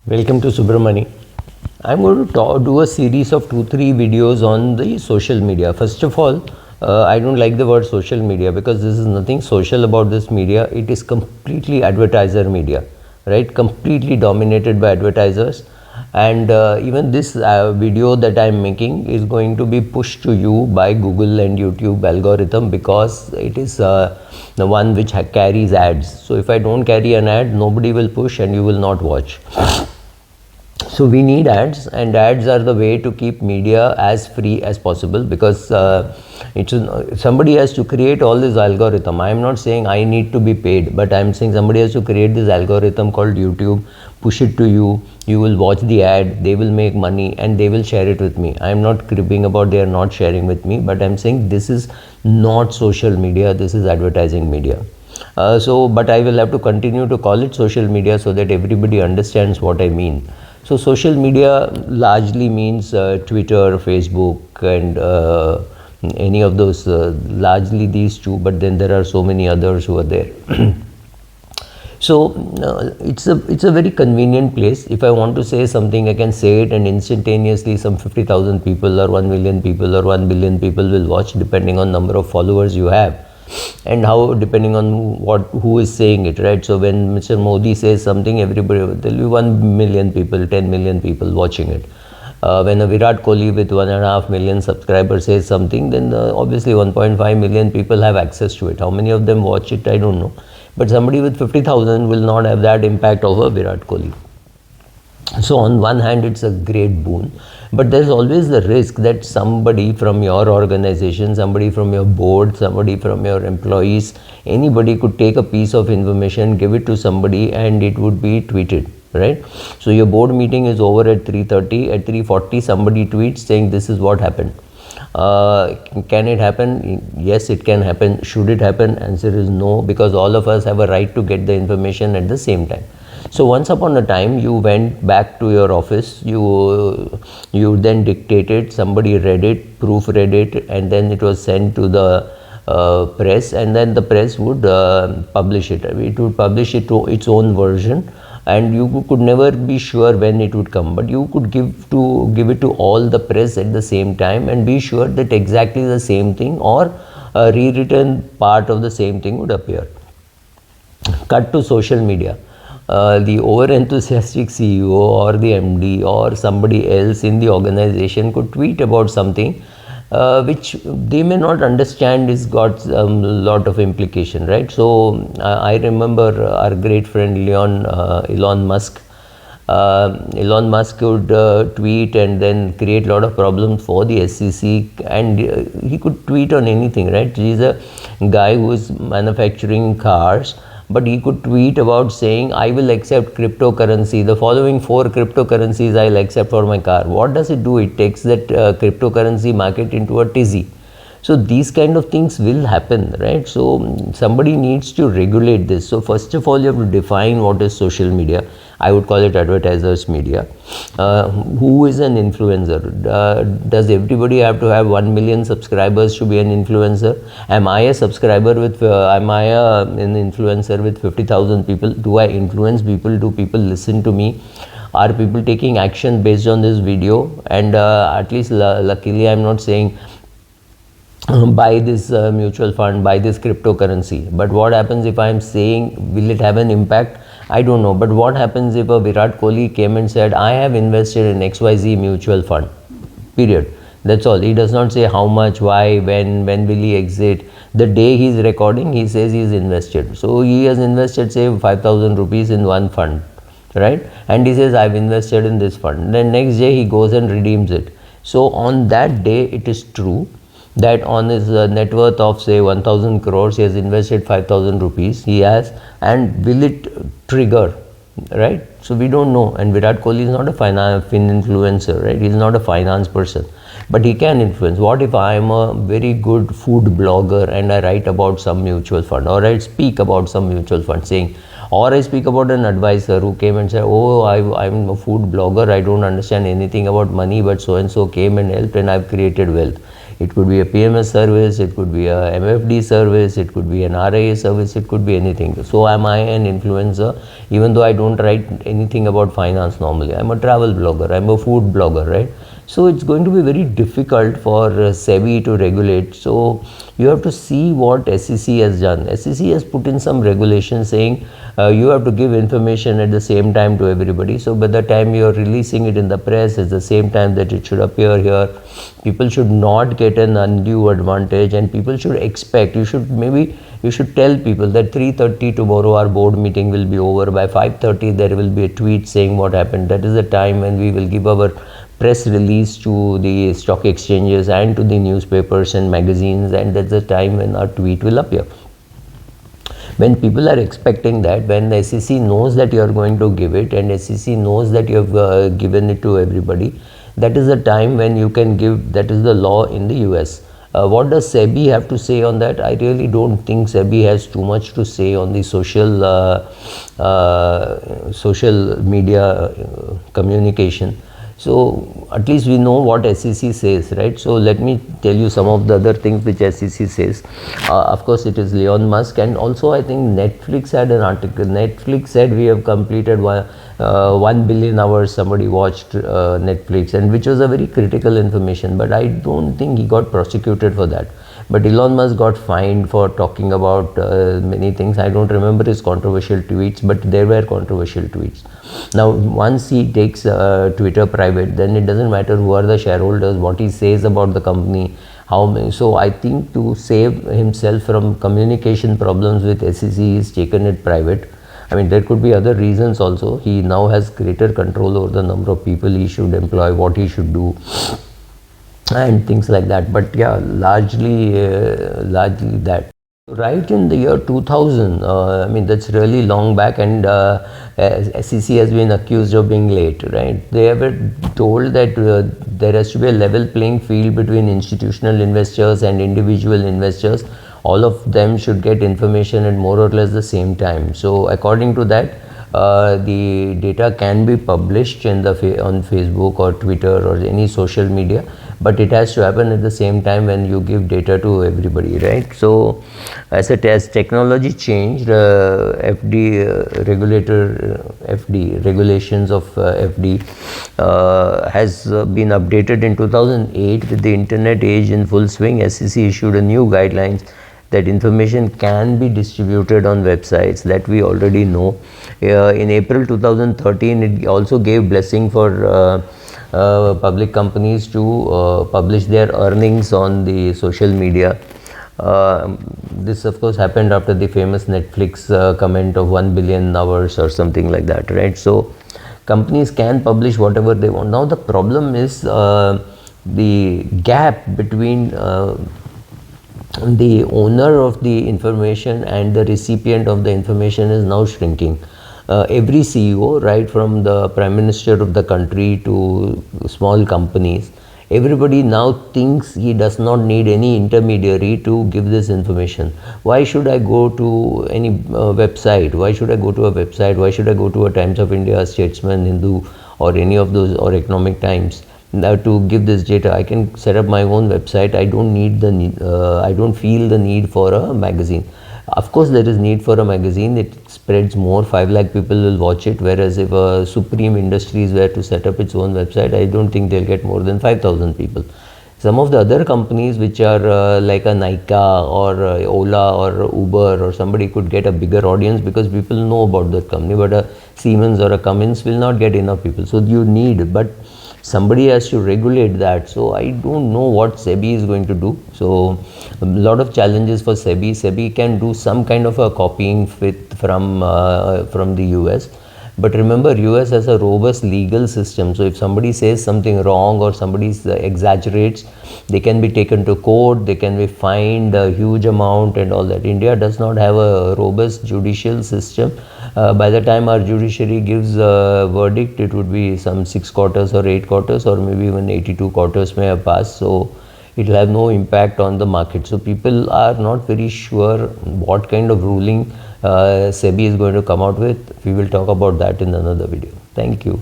Welcome to Subramani. I'm going to do a series of 2-3 videos on the social media. First of all, I don't like the word social media because this is nothing social about this media. It is completely advertiser media, right? Completely dominated by advertisers. And even this video that I'm making is going to be pushed to you by Google and YouTube algorithm because it is the one which carries ads. So if I don't carry an ad, nobody will push and you will not watch. So we need ads, and ads are the way to keep media as free as possible because somebody has to create all this algorithm. I am not saying I need to be paid, but I am saying somebody has to create this algorithm called YouTube, push it to you, you will watch the ad, they will make money and they will share it with me. I am not cribbing about they are not sharing with me, but I am saying this is not social media, this is advertising media. But I will have to continue to call it social media so that everybody understands what I mean. So social media largely means Twitter, Facebook and any of those, largely these two, but then there are so many others who are there. So it's a very convenient place. If I want to say something, I can say it and instantaneously some 50,000 people or 1 million people or 1 billion people will watch, depending on number of followers you have and how, depending on who is saying it, right? So when Mr. Modi says something, everybody, there will be 1 million people, 10 million people watching it. When a Virat Kohli with 1.5 million subscribers says something, then obviously 1.5 million people have access to it. How many of them watch it, I don't know. But somebody with 50,000 will not have that impact of a Virat Kohli. So on one hand, it's a great boon, but there's always the risk that somebody from your organization, somebody from your board, somebody from your employees, anybody could take a piece of information, give it to somebody and it would be tweeted, right? So your board meeting is over at 3:30, at 3:40 somebody tweets saying this is what happened. Can it happen? Yes, it can happen. Should it happen? Answer is no, because all of us have a right to get the information at the same time. So once upon a time, you went back to your office, you then dictated, somebody read it, proofread it, and then it was sent to the press, and then the press would publish it. It would publish it to its own version, and you could never be sure when it would come, but you could give it to all the press at the same time and be sure that exactly the same thing or a rewritten part of the same thing would appear. Cut to social media. The over-enthusiastic CEO or the MD or somebody else in the organization could tweet about something which they may not understand is got a lot of implication, right? So I remember our great friend Elon Musk. Elon Musk could tweet and then create a lot of problems for the SEC, and he could tweet on anything, right? He's a guy who is manufacturing cars, but he could tweet about saying, I will accept cryptocurrency, the following 4 cryptocurrencies I'll accept for my car. What does it do? It takes that cryptocurrency market into a tizzy. So these kind of things will happen, right? So somebody needs to regulate this. So first of all, you have to define what is social media. I would call it advertisers media. Who is an influencer? Does everybody have to have 1 million subscribers to be an influencer? Am I a subscriber with, am I an influencer with 50,000 people? Do I influence people? Do people listen to me? Are people taking action based on this video? And at least luckily, I'm not saying buy this mutual fund, buy this cryptocurrency. But what happens if I'm saying, will it have an impact? I don't know. But what happens if a Virat Kohli came and said, I have invested in XYZ mutual fund, period. That's all. He does not say how much, why, when will he exit. The day he's recording, he says he's invested. So he has invested, say, 5,000 rupees in one fund, right? And he says, I've invested in this fund. Then next day he goes and redeems it. So on that day, it is true that on his net worth of say 1,000 crores, he has invested 5,000 rupees, he has, and will it trigger, right? So we don't know. And Virat Kohli is not a influencer, right? He's not a finance person, but he can influence. What if I am a very good food blogger and I write about some mutual fund, or I speak about some mutual fund saying, or I speak about an advisor who came and said, oh, I'm a food blogger, I don't understand anything about money, but so and so came and helped and I've created wealth. It could be a PMS service, it could be a MFD service, it could be an RIA service, it could be anything. So am I an influencer, even though I don't write anything about finance normally. I'm a travel blogger, I'm a food blogger, right? So it's going to be very difficult for SEBI to regulate. So you have to see what SEC has done. SEC has put in some regulations saying you have to give information at the same time to everybody. So by the time you are releasing it in the press, it's the same time that it should appear here. People should not get an undue advantage, and people should expect, you should tell people that 3:30 tomorrow our board meeting will be over. By 5:30 there will be a tweet saying what happened. That is the time when we will give our press release to the stock exchanges and to the newspapers and magazines, and that's the time when our tweet will appear. When people are expecting that, when the SEC knows that you are going to give it, and SEC knows that you have given it to everybody, that is the time when you can give. That is the law in the US. What does SEBI have to say on that? I really don't think SEBI has too much to say on the social media communication. So at least we know what SEC says, right? So let me tell you some of the other things which SEC says. Of course, it is Elon Musk, and also I think Netflix had an article. Netflix said we have completed 1 billion hours. Somebody watched Netflix, and which was a very critical information. But I don't think he got prosecuted for that. But Elon Musk got fined for talking about many things. I don't remember his controversial tweets, but there were controversial tweets. Now, once he takes Twitter private, then it doesn't matter who are the shareholders, what he says about the company, how many. So I think to save himself from communication problems with SEC, he's taken it private. I mean, there could be other reasons also. He now has greater control over the number of people he should employ, what he should do, and things like that. But yeah, largely that. Right in the year 2000, I mean, that's really long back, and SEC has been accused of being late, right? They were told that there has to be a level playing field between institutional investors and individual investors. All of them should get information at more or less the same time. So according to that, the data can be published on Facebook or Twitter or any social media, but it has to happen at the same time when you give data to everybody, right? So as technology changed, FD regulations of FD has been updated in 2008. With the internet age in full swing, SEC issued a new guidelines that information can be distributed on websites, that we already know. In April 2013, it also gave blessing for public companies to publish their earnings on the social media. This of course happened after the famous Netflix comment of 1 billion hours or something like that, right? So companies can publish whatever they want. Now the problem is the gap between the owner of the information and the recipient of the information is now shrinking. Every CEO, right from the Prime Minister of the country to small companies, everybody now thinks he does not need any intermediary to give this information. Why should I go to any website? Why should I go to a website? Why should I go to a Times of India, Statesman, Hindu, or any of those, or Economic Times? Now to give this data, I can set up my own website. I don't need I don't feel the need for a magazine. Of course, there is need for a magazine. It spreads more. 5 lakh people will watch it. Whereas if a Supreme Industries were to set up its own website, I don't think they'll get more than 5,000 people. Some of the other companies which are like a Nykaa or Ola or Uber or somebody could get a bigger audience because people know about that company. But a Siemens or a Cummins will not get enough people. So you need, but somebody has to regulate that. So I don't know what SEBI is going to do. So a lot of challenges for SEBI. SEBI can do some kind of a copying fit from the US. But remember, US has a robust legal system. So if somebody says something wrong or somebody exaggerates, they can be taken to court, they can be fined a huge amount and all that. India does not have a robust judicial system. By the time our judiciary gives a verdict, it would be some 6 quarters or 8 quarters, or maybe even 82 quarters may have passed. So it will have no impact on the market. So people are not very sure what kind of ruling SEBI is going to come out with. We will talk about that in another video. Thank you.